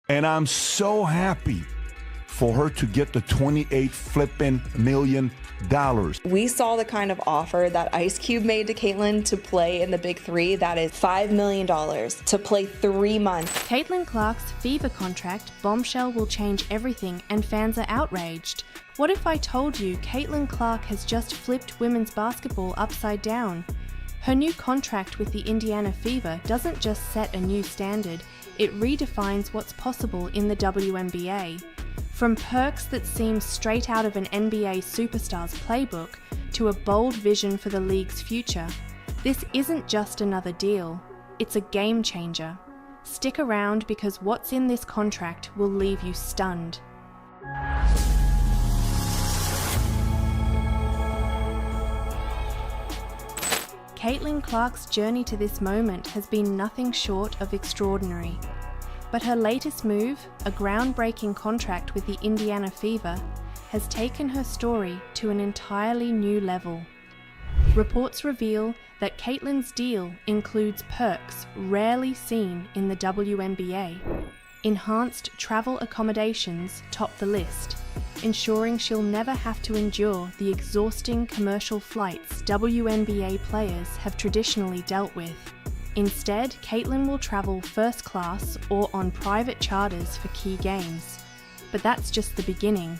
And I'm so happy for her to get the $28 flipping million. We saw the kind of offer that Ice Cube made to Caitlyn to play in the Big Three. That is $5 million to play 3 months. Caitlin Clark's Fever contract bombshell will change everything, and fans are outraged. What if I told you Caitlin Clark has just flipped women's basketball upside down? Her new contract with the Indiana Fever doesn't just set a new standard, it redefines what's possible in the WNBA. From perks that seem straight out of an NBA superstar's playbook to a bold vision for the league's future, this isn't just another deal, it's a game changer. Stick around because what's in this contract will leave you stunned. Caitlin Clark's journey to this moment has been nothing short of extraordinary. But her latest move, a groundbreaking contract with the Indiana Fever, has taken her story to an entirely new level. Reports reveal that Caitlyn's deal includes perks rarely seen in the WNBA. Enhanced travel accommodations top the list, ensuring she'll never have to endure the exhausting commercial flights WNBA players have traditionally dealt with. Instead, Caitlyn will travel first class or on private charters for key games. But that's just the beginning.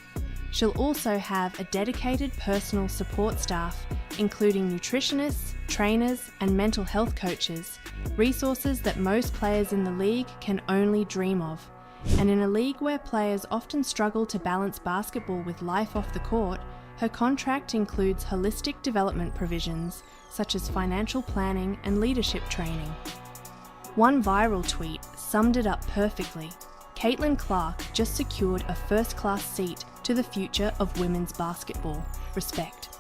She'll also have a dedicated personal support staff, including nutritionists, trainers, and mental health coaches, resources that most players in the league can only dream of. And in a league where players often struggle to balance basketball with life off the court, her contract includes holistic development provisions, such as financial planning and leadership training. One viral tweet summed it up perfectly. Caitlin Clark just secured a first-class seat to the future of women's basketball. Respect.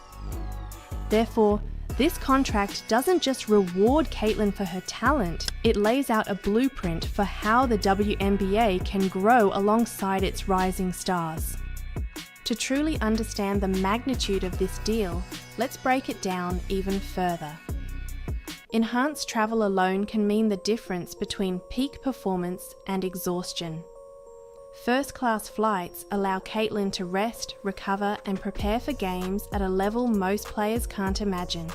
Therefore, this contract doesn't just reward Caitlin for her talent, it lays out a blueprint for how the WNBA can grow alongside its rising stars. To truly understand the magnitude of this deal, let's break it down even further. Enhanced travel alone can mean the difference between peak performance and exhaustion. First-class flights allow Caitlin to rest, recover, and prepare for games at a level most players can't imagine.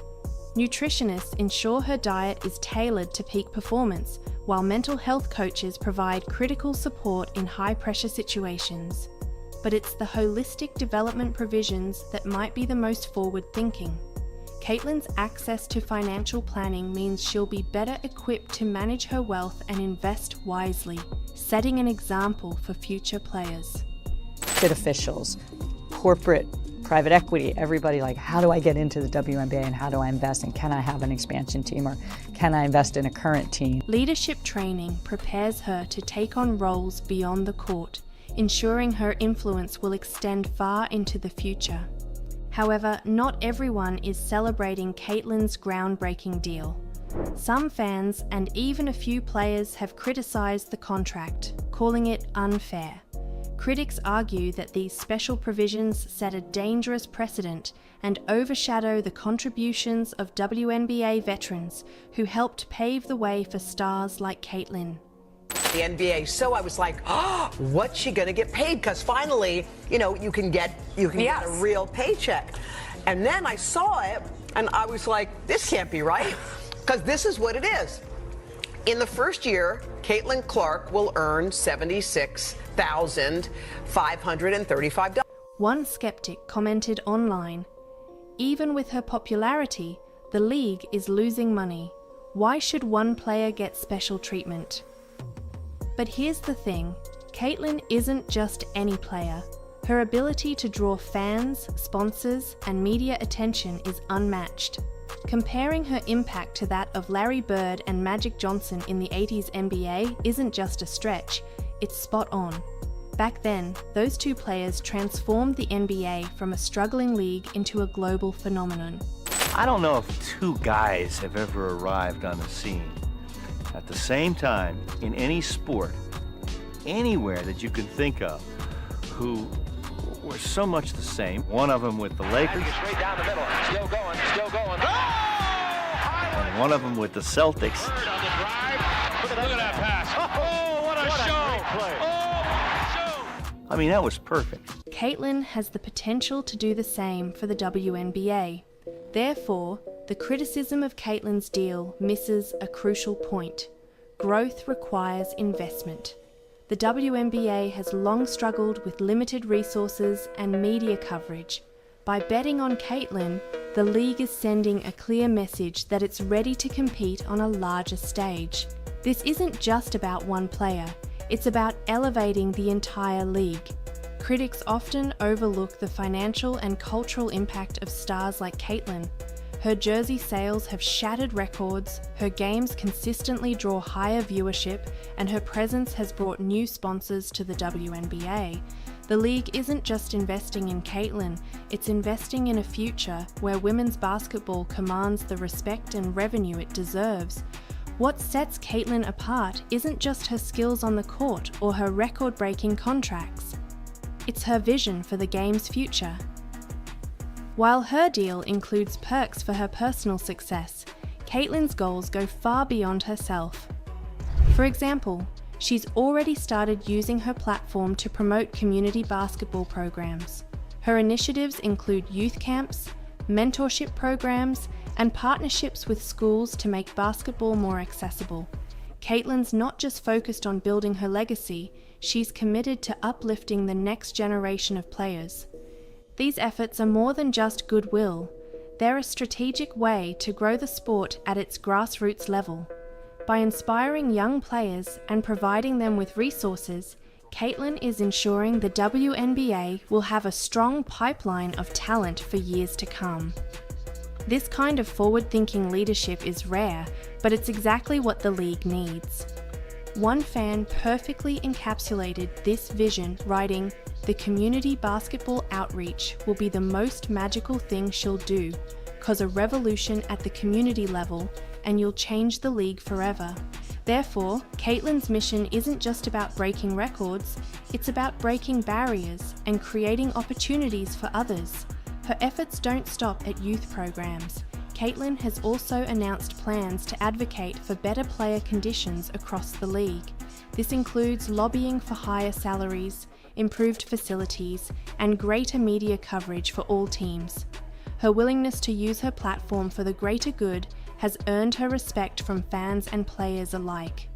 Nutritionists ensure her diet is tailored to peak performance, while mental health coaches provide critical support in high-pressure situations. But it's the holistic development provisions that might be the most forward-thinking. Caitlyn's access to financial planning means she'll be better equipped to manage her wealth and invest wisely, setting an example for future players. Fit officials, corporate, private equity, everybody like, how do I get into the WNBA and how do I invest, and can I have an expansion team, or can I invest in a current team? Leadership training prepares her to take on roles beyond the court, ensuring her influence will extend far into the future. However, not everyone is celebrating Caitlyn's groundbreaking deal. Some fans and even a few players have criticised the contract, calling it unfair. Critics argue that these special provisions set a dangerous precedent and overshadow the contributions of WNBA veterans who helped pave the way for stars like Caitlyn. The NBA, so I was like, oh, what's she gonna get paid? Because finally, you can get a real paycheck. And then I saw it, and I was like, this can't be right, because this is what it is. In the first year, Caitlin Clark will earn $76,535. One skeptic commented online, "Even with her popularity, the league is losing money. Why should one player get special treatment?" But here's the thing, Caitlyn isn't just any player. Her ability to draw fans, sponsors, and media attention is unmatched. Comparing her impact to that of Larry Bird and Magic Johnson in the 80s NBA isn't just a stretch, it's spot on. Back then, those two players transformed the NBA from a struggling league into a global phenomenon. I don't know if two guys have ever arrived on the scene at the same time in any sport, anywhere that you can think of, who were so much the same. One of them with the Lakers. Straight down the middle. Still going. And one of them with the Celtics. Look at that pass. Oh, what a show. I mean, that was perfect. Caitlin has the potential to do the same for the WNBA. Therefore, the criticism of Caitlin's deal misses a crucial point. Growth requires investment. The WNBA has long struggled with limited resources and media coverage. By betting on Caitlin, the league is sending a clear message that it's ready to compete on a larger stage. This isn't just about one player, it's about elevating the entire league. Critics often overlook the financial and cultural impact of stars like Caitlin. Her jersey sales have shattered records, her games consistently draw higher viewership, and her presence has brought new sponsors to the WNBA. The league isn't just investing in Caitlin, it's investing in a future where women's basketball commands the respect and revenue it deserves. What sets Caitlin apart isn't just her skills on the court or her record-breaking contracts. It's her vision for the game's future. While her deal includes perks for her personal success, Caitlin's goals go far beyond herself. For example, she's already started using her platform to promote community basketball programs. Her initiatives include youth camps, mentorship programs, and partnerships with schools to make basketball more accessible. Caitlin's not just focused on building her legacy, she's committed to uplifting the next generation of players. These efforts are more than just goodwill. They're a strategic way to grow the sport at its grassroots level. By inspiring young players and providing them with resources, Caitlin is ensuring the WNBA will have a strong pipeline of talent for years to come. This kind of forward-thinking leadership is rare, but it's exactly what the league needs. One fan perfectly encapsulated this vision, writing, "The community basketball outreach will be the most magical thing she'll do, cause a revolution at the community level, and you'll change the league forever." Therefore, Caitlin's mission isn't just about breaking records, it's about breaking barriers and creating opportunities for others. Her efforts don't stop at youth programs. Caitlin has also announced plans to advocate for better player conditions across the league. This includes lobbying for higher salaries, improved facilities, and greater media coverage for all teams. Her willingness to use her platform for the greater good has earned her respect from fans and players alike.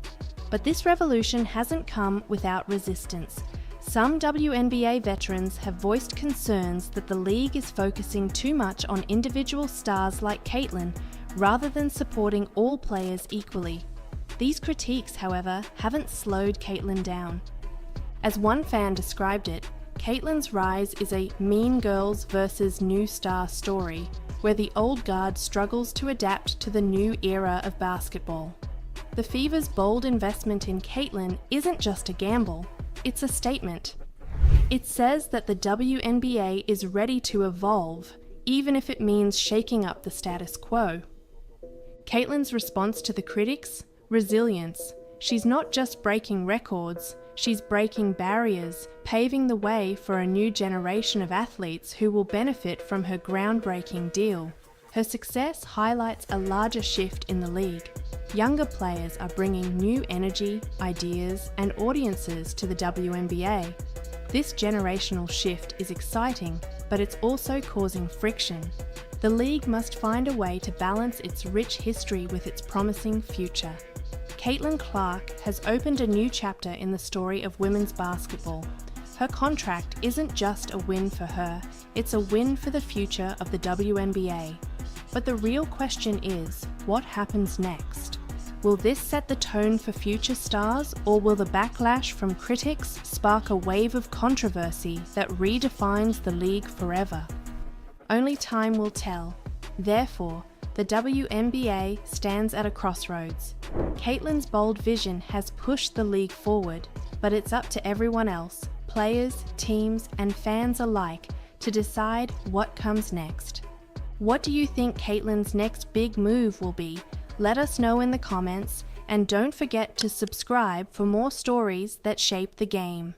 But this revolution hasn't come without resistance. Some WNBA veterans have voiced concerns that the league is focusing too much on individual stars like Caitlin rather than supporting all players equally. These critiques, however, haven't slowed Caitlin down. As one fan described it, Caitlin's rise is a mean girls versus new star story, where the old guard struggles to adapt to the new era of basketball. The Fever's bold investment in Caitlin isn't just a gamble, it's a statement. It says that the WNBA is ready to evolve, even if it means shaking up the status quo. Caitlin's response to the critics? Resilience. She's not just breaking records, she's breaking barriers, paving the way for a new generation of athletes who will benefit from her groundbreaking deal. Her success highlights a larger shift in the league. Younger players are bringing new energy, ideas, and audiences to the WNBA. This generational shift is exciting, but it's also causing friction. The league must find a way to balance its rich history with its promising future. Caitlin Clark has opened a new chapter in the story of women's basketball. Her contract isn't just a win for her, it's a win for the future of the WNBA. But the real question is, what happens next? Will this set the tone for future stars, or will the backlash from critics spark a wave of controversy that redefines the league forever? Only time will tell. Therefore, the WNBA stands at a crossroads. Caitlin's bold vision has pushed the league forward, but it's up to everyone else, players, teams, and fans alike, to decide what comes next. What do you think Caitlin's next big move will be? Let us know in the comments, and don't forget to subscribe for more stories that shape the game.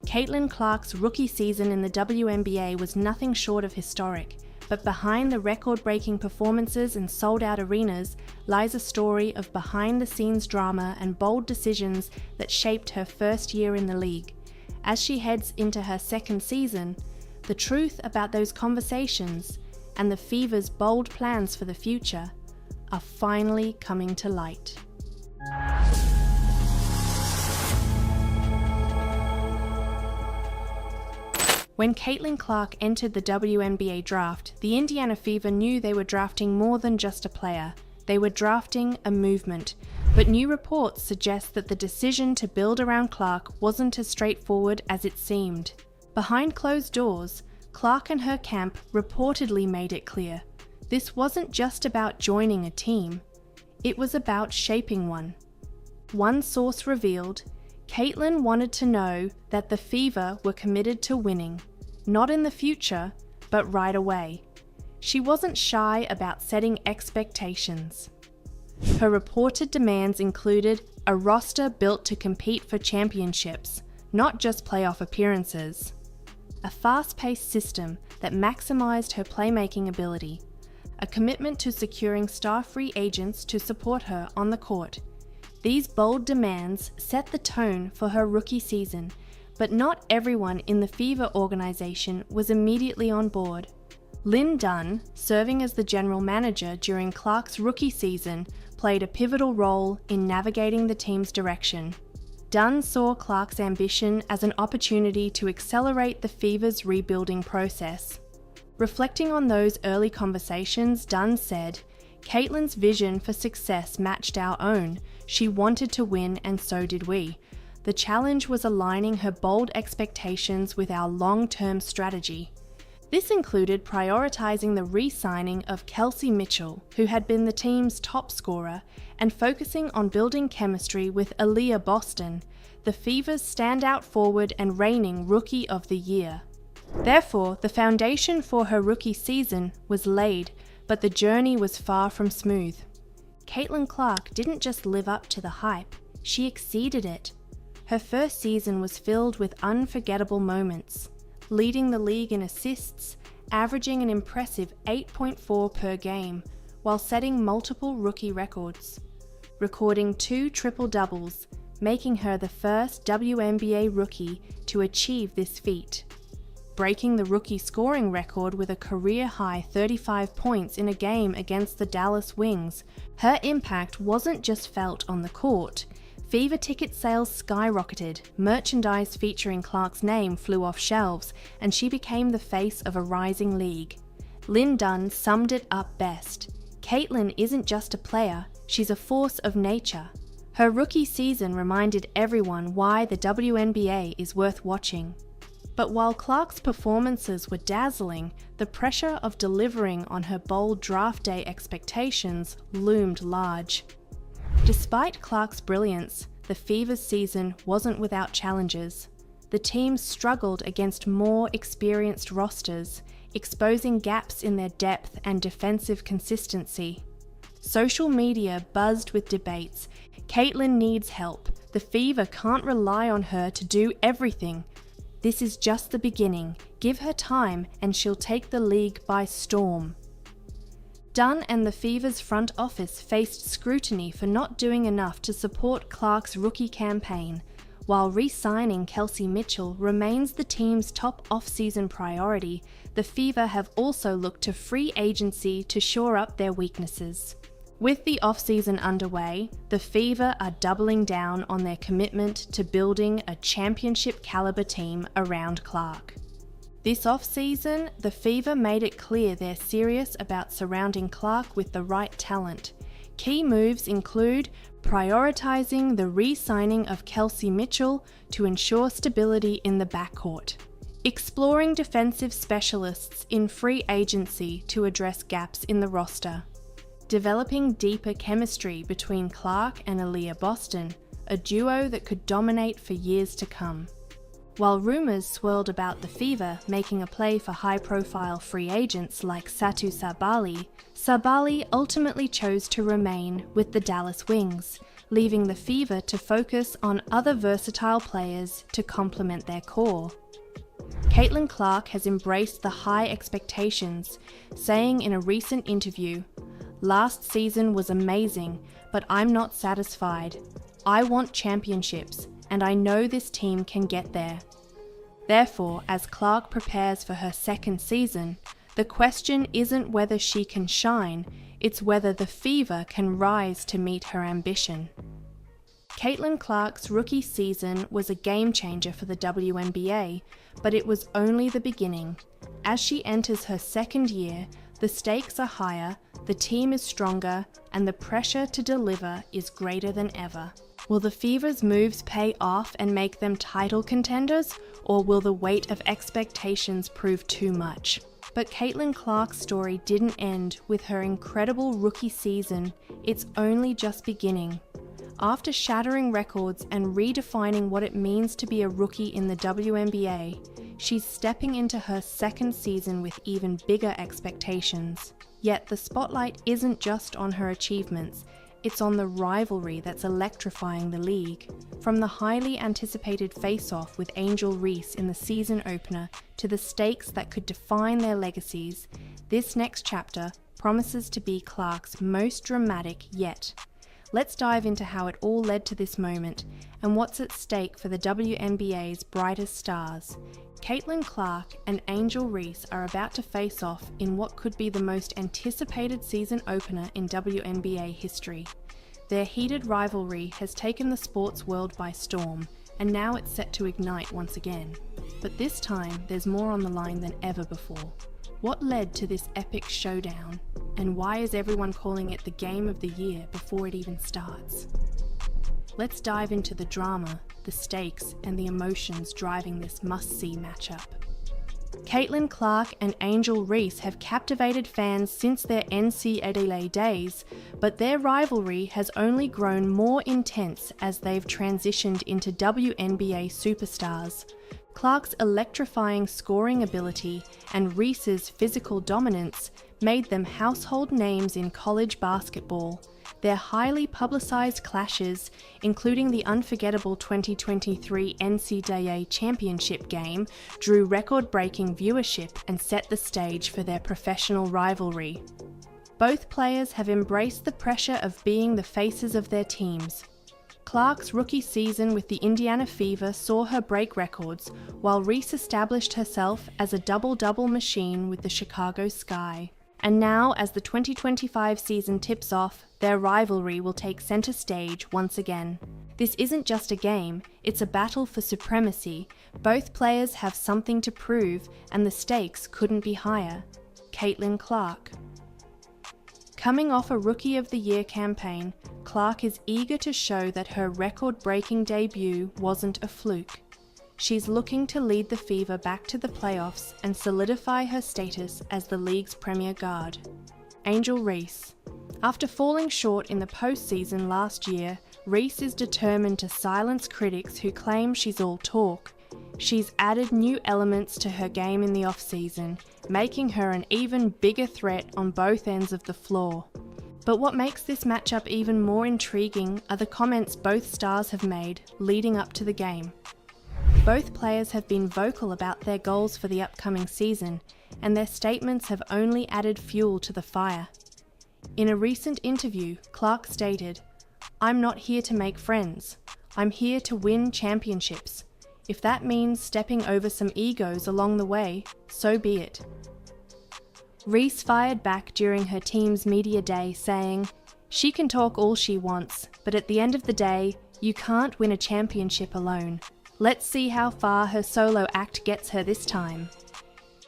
Caitlin Clark's rookie season in the WNBA was nothing short of historic, But behind the record-breaking performances and sold-out arenas lies a story of behind-the-scenes drama and bold decisions that shaped her first year in the league. As she heads into her second season, the truth about those conversations and the Fever's bold plans for the future are finally coming to light. When Caitlin Clark entered the WNBA draft, the Indiana Fever knew they were drafting more than just a player. They were drafting a movement. But new reports suggest that the decision to build around Clark wasn't as straightforward as it seemed. Behind closed doors, Clark and her camp reportedly made it clear. This wasn't just about joining a team. It was about shaping one. One source revealed, Caitlin wanted to know that the Fever were committed to winning, not in the future, but right away. She wasn't shy about setting expectations. Her reported demands included a roster built to compete for championships, not just playoff appearances. A fast-paced system that maximized her playmaking ability. A commitment to securing star free agents to support her on the court. These bold demands set the tone for her rookie season, but not everyone in the Fever organization was immediately on board. Lynn Dunn, serving as the general manager during Clark's rookie season, played a pivotal role in navigating the team's direction. Dunn saw Clark's ambition as an opportunity to accelerate the Fever's rebuilding process. Reflecting on those early conversations, Dunn said, Caitlin's vision for success matched our own. She wanted to win, and so did we. The challenge was aligning her bold expectations with our long-term strategy. This included prioritizing the re-signing of Kelsey Mitchell, who had been the team's top scorer, and focusing on building chemistry with Aaliyah Boston, the Fever's standout forward and reigning Rookie of the Year. Therefore, the foundation for her rookie season was laid, but the journey was far from smooth. Caitlin Clark didn't just live up to the hype, she exceeded it. Her first season was filled with unforgettable moments, leading the league in assists, averaging an impressive 8.4 per game, while setting multiple rookie records. Recording 2 triple-doubles, making her the first WNBA rookie to achieve this feat. Breaking the rookie scoring record with a career-high 35 points in a game against the Dallas Wings, her impact wasn't just felt on the court. Fever ticket sales skyrocketed, merchandise featuring Clark's name flew off shelves, and she became the face of a rising league. Lynn Dunn summed it up best. Caitlin isn't just a player, she's a force of nature. Her rookie season reminded everyone why the WNBA is worth watching. But while Clark's performances were dazzling, the pressure of delivering on her bold draft day expectations loomed large. Despite Clark's brilliance, the Fever's season wasn't without challenges. The team struggled against more experienced rosters, exposing gaps in their depth and defensive consistency. Social media buzzed with debates. Caitlin needs help. The Fever can't rely on her to do everything. This is just the beginning. Give her time and she'll take the league by storm. Dunn and the Fever's front office faced scrutiny for not doing enough to support Clark's rookie campaign, while re-signing Kelsey Mitchell remains the team's top off-season priority. The Fever have also looked to free agency to shore up their weaknesses. With the off-season underway, the Fever are doubling down on their commitment to building a championship-caliber team around Clark. This off-season, the Fever made it clear they're serious about surrounding Clark with the right talent. Key moves include prioritizing the re-signing of Kelsey Mitchell to ensure stability in the backcourt, exploring defensive specialists in free agency to address gaps in the roster, developing deeper chemistry between Clark and Aaliyah Boston, a duo that could dominate for years to come. While rumours swirled about the Fever making a play for high-profile free agents like Satu Sabali, Sabali ultimately chose to remain with the Dallas Wings, leaving the Fever to focus on other versatile players to complement their core. Caitlin Clark has embraced the high expectations, saying in a recent interview, "Last season was amazing, but I'm not satisfied. I want championships, and I know this team can get there." Therefore, as Clark prepares for her second season, the question isn't whether she can shine, it's whether the Fever can rise to meet her ambition. Caitlin Clark's rookie season was a game changer for the WNBA, but it was only the beginning. As she enters her second year, the stakes are higher, the team is stronger, and the pressure to deliver is greater than ever. Will the Fever's moves pay off and make them title contenders, or will the weight of expectations prove too much? But Caitlin Clark's story didn't end with her incredible rookie season, it's only just beginning. After shattering records and redefining what it means to be a rookie in the WNBA, she's stepping into her second season with even bigger expectations. Yet the spotlight isn't just on her achievements, it's on the rivalry that's electrifying the league. From the highly anticipated face-off with Angel Reese in the season opener to the stakes that could define their legacies, this next chapter promises to be Clark's most dramatic yet. Let's dive into how it all led to this moment and what's at stake for the WNBA's brightest stars. Caitlin Clark and Angel Reese are about to face off in what could be the most anticipated season opener in WNBA history. Their heated rivalry has taken the sports world by storm, and now it's set to ignite once again. But this time, there's more on the line than ever before. What led to this epic showdown? And why is everyone calling it the game of the year before it even starts? Let's dive into the drama, the stakes, and the emotions driving this must-see matchup. Caitlin Clark and Angel Reese have captivated fans since their NCAA days, but their rivalry has only grown more intense as they've transitioned into WNBA superstars. Clark's electrifying scoring ability and Reese's physical dominance made them household names in college basketball. Their highly publicized clashes, including the unforgettable 2023 NCAA championship game, drew record-breaking viewership and set the stage for their professional rivalry. Both players have embraced the pressure of being the faces of their teams. Clark's rookie season with the Indiana Fever saw her break records, while Reese established herself as a double-double machine with the Chicago Sky. And now, as the 2025 season tips off, their rivalry will take center stage once again. This isn't just a game, it's a battle for supremacy. Both players have something to prove, and the stakes couldn't be higher. Caitlin Clark. Coming off a Rookie of the Year campaign, Clark is eager to show that her record-breaking debut wasn't a fluke. She's looking to lead the Fever back to the playoffs and solidify her status as the league's premier guard. Angel Reese. After falling short in the postseason last year, Reese is determined to silence critics who claim she's all talk. She's added new elements to her game in the offseason, making her an even bigger threat on both ends of the floor. But what makes this matchup even more intriguing are the comments both stars have made leading up to the game. Both players have been vocal about their goals for the upcoming season, and their statements have only added fuel to the fire. In a recent interview, Clark stated, "I'm not here to make friends. I'm here to win championships. If that means stepping over some egos along the way, so be it." Reese fired back during her team's media day saying, "She can talk all she wants, but at the end of the day, you can't win a championship alone. Let's see how far her solo act gets her this time."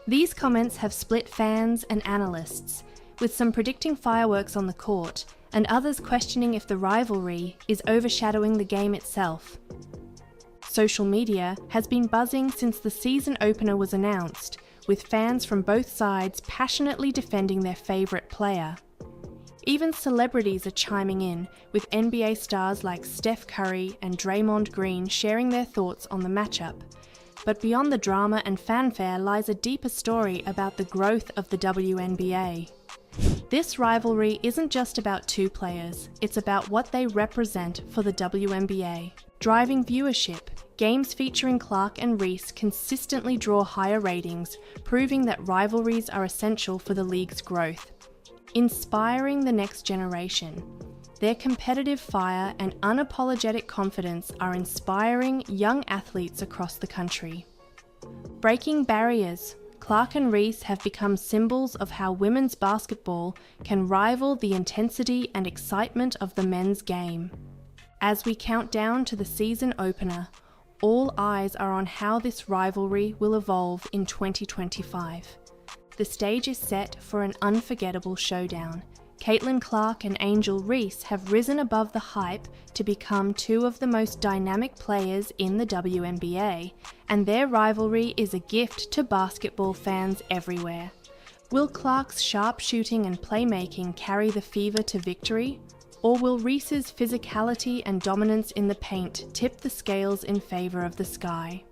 These comments have split fans and analysts, with some predicting fireworks on the court and others questioning if the rivalry is overshadowing the game itself. Social media has been buzzing since the season opener was announced, with fans from both sides passionately defending their favourite player. Even celebrities are chiming in, with NBA stars like Steph Curry and Draymond Green sharing their thoughts on the matchup. But beyond the drama and fanfare lies a deeper story about the growth of the WNBA. This rivalry isn't just about two players, it's about what they represent for the WNBA. Driving viewership, games featuring Clark and Reese consistently draw higher ratings, proving that rivalries are essential for the league's growth. Inspiring the next generation. Their competitive fire and unapologetic confidence are inspiring young athletes across the country. Breaking barriers. Clark and Reese have become symbols of how women's basketball can rival the intensity and excitement of the men's game. As we count down to the season opener, all eyes are on how this rivalry will evolve in 2025. The stage is set for an unforgettable showdown. Caitlin Clark and Angel Reese have risen above the hype to become two of the most dynamic players in the WNBA, and their rivalry is a gift to basketball fans everywhere. Will Clark's sharp shooting and playmaking carry the fever to victory? Or will Reese's physicality and dominance in the paint tip the scales in favor of the Sky?